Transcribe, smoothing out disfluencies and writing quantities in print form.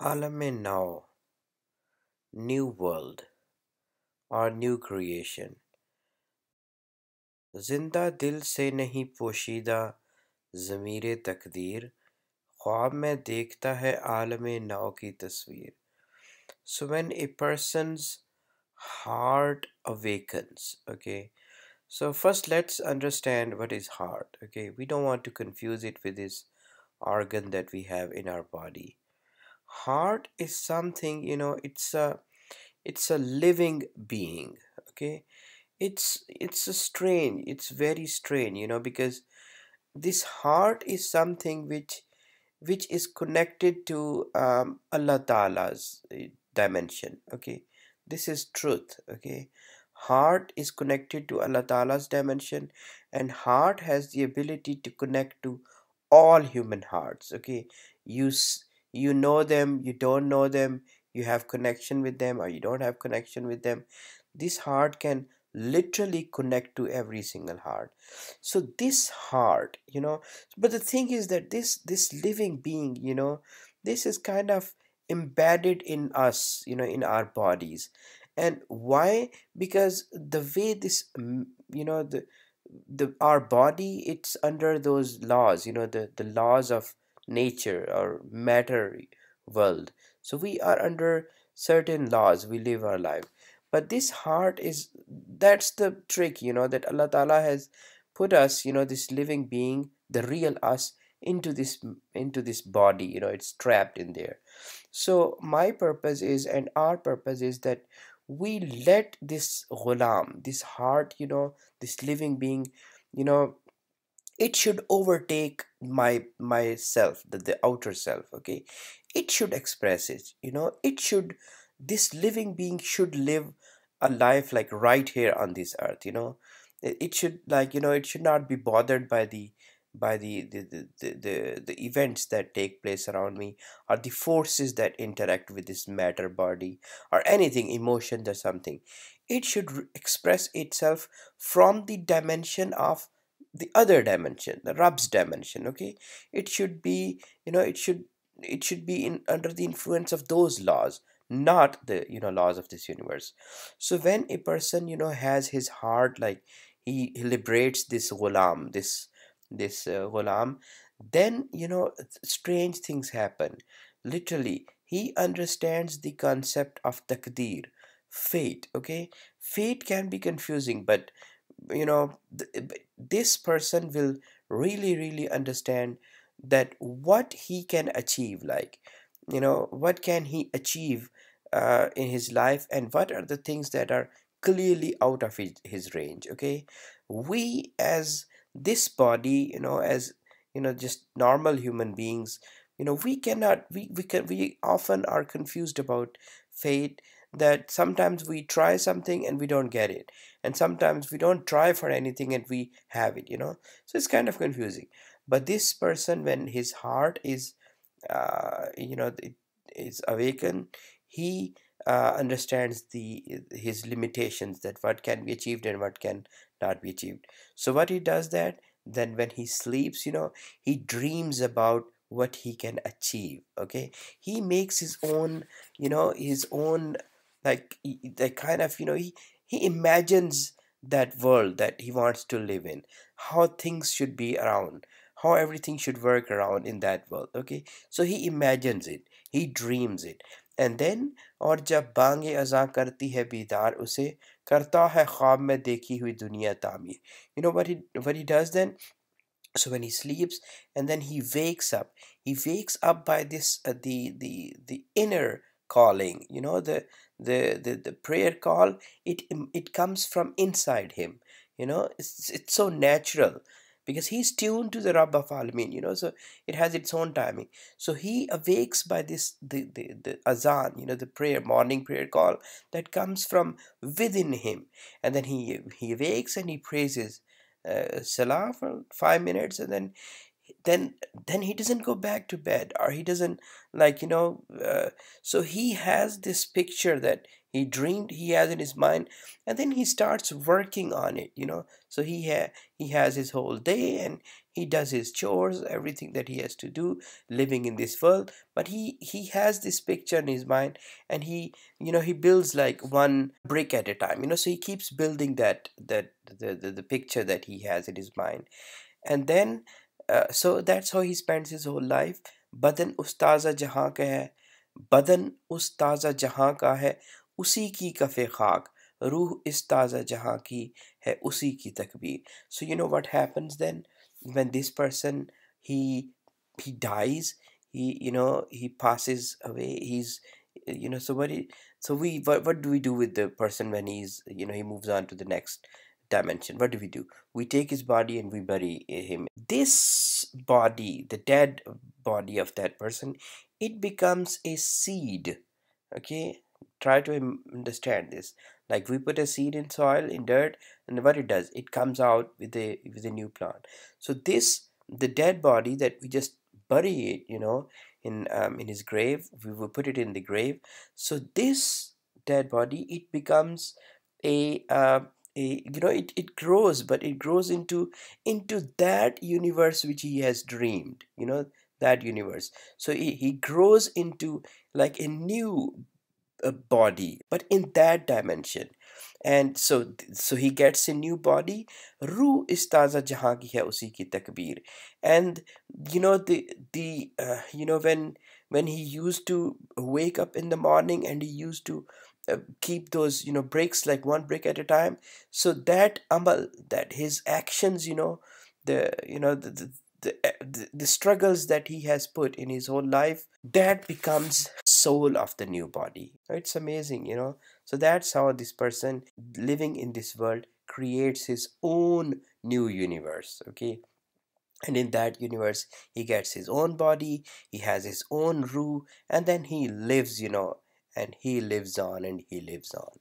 Alam-e-Nau, new world or new creation. जिंदा दिल से नहीं पोशीदा ज़मीरे तकदीर ख्वाब में देखता है आलमे नौ की तस्वीर. So when a person's heart awakens, okay, so first let's understand what is heart. Okay, we don't want to confuse it with this organ that we have in our body. Heart is something, it's a living being. Okay, it's a strange, it's very strange, because this heart is something which is connected to Allah Ta'ala's dimension. Okay, this is truth. Okay, heart is connected to Allah Ta'ala's dimension, and heart has the ability to connect to all human hearts. Okay, you know them, you don't know them, you have connection with them or you don't have connection with them. This heart can literally connect to every single heart. So this heart, but the thing is that this living being, this is kind of embedded in us, in our bodies. And why? Because the way this the our body, it's under those laws, the laws of nature or matter world. So we are under certain laws, we live our life. But this heart is, that's the trick, that Allah Ta'ala has put us, this living being, the real us, into this body. It's trapped in there. So my purpose is, and our purpose is, that we let this ghulam, this heart, this living being, you know it should overtake myself, the outer self. Okay, it should express it. It should, this living being should live a life like right here on this earth. It should, like, it should not be bothered by the events that take place around me, or the forces that interact with this matter body, or anything, emotions or something. It should express itself from the dimension of the other dimension, the Rab's dimension. Okay, it should be, it should be in under the influence of those laws, not the laws of this universe. So when a person has his heart, like, he liberates this ghulam, this ghulam, then strange things happen. Literally, he understands the concept of takdir, fate. Okay, fate can be confusing, but this person will really, really understand that what he can achieve, like, what can he achieve in his life, and what are the things that are clearly out of his range. Okay, we, as this body, as just normal human beings, we cannot, we often are confused about fate, that sometimes we try something and we don't get it, and sometimes we don't try for anything and we have it. So it's kind of confusing. But this person, when his heart is it is awakened, he understands his limitations, that what can be achieved and what can not be achieved. So what he does, that then when he sleeps, he dreams about what he can achieve. Okay, he makes his own, like, like, kind of, he imagines that world that he wants to live in, how things should be around, how everything should work around in that world. Okay, so he imagines it, he dreams it. And then, और जब बांगे अज़ां करती है बीदार उसे, करता है ख्वाब में देखी हुई दुनिया तामीर. What he does then? So when he sleeps and then he wakes up by this, the inner calling, the prayer call. It comes from inside him. It's so natural, because he's tuned to the Rabb of Alameen, so it has its own timing. So he awakes by this, the azan, the prayer, morning prayer call, that comes from within him. And then he awakes and he praises Salah for 5 minutes, and then then then he doesn't go back to bed, or he doesn't, like, so he has this picture that he dreamed he has in his mind, and then he starts working on it, so he has his whole day, and he does his chores, everything that he has to do living in this world, but he has this picture in his mind, and he builds like one brick at a time, so he keeps building the picture that he has in his mind. And then so that's how he spends his whole life. बदन उस ताज़ा जहाँ का है, बदन उस ताज़ा जहाँ का है, उसी की कफ़े खाक, रूह इस ताज़ा जहाँ की है, उसी की तकबीर. So what happens then when this person, he dies, he passes away, so what do we do with the person when he moves on to the next dimension? What do? We take his body and we bury him. This body, the dead body of that person, it becomes a seed. Okay, try to understand this. Like, we put a seed in soil, in dirt, and what it does, it comes out with a new plant. So this, the dead body that we just bury it, in his grave, we will put it in the grave. So this dead body, it becomes a it grows, but it grows into that universe which he has dreamed, that universe. So he grows into like a new body, but in that dimension. And so he gets a new body. रूह इस ताज़ा जहाँ की है उसी की तकबीर. And when he used to wake up in the morning, and he used to keep those breaks, like one brick at a time. So that amal, that his actions, the you know the struggles that he has put in his whole life, that becomes soul of the new body. It's amazing. So that's how this person living in this world creates his own new universe. Okay, and in that universe he gets his own body, he has his own ruh, and then he lives, and he lives on, and he lives on.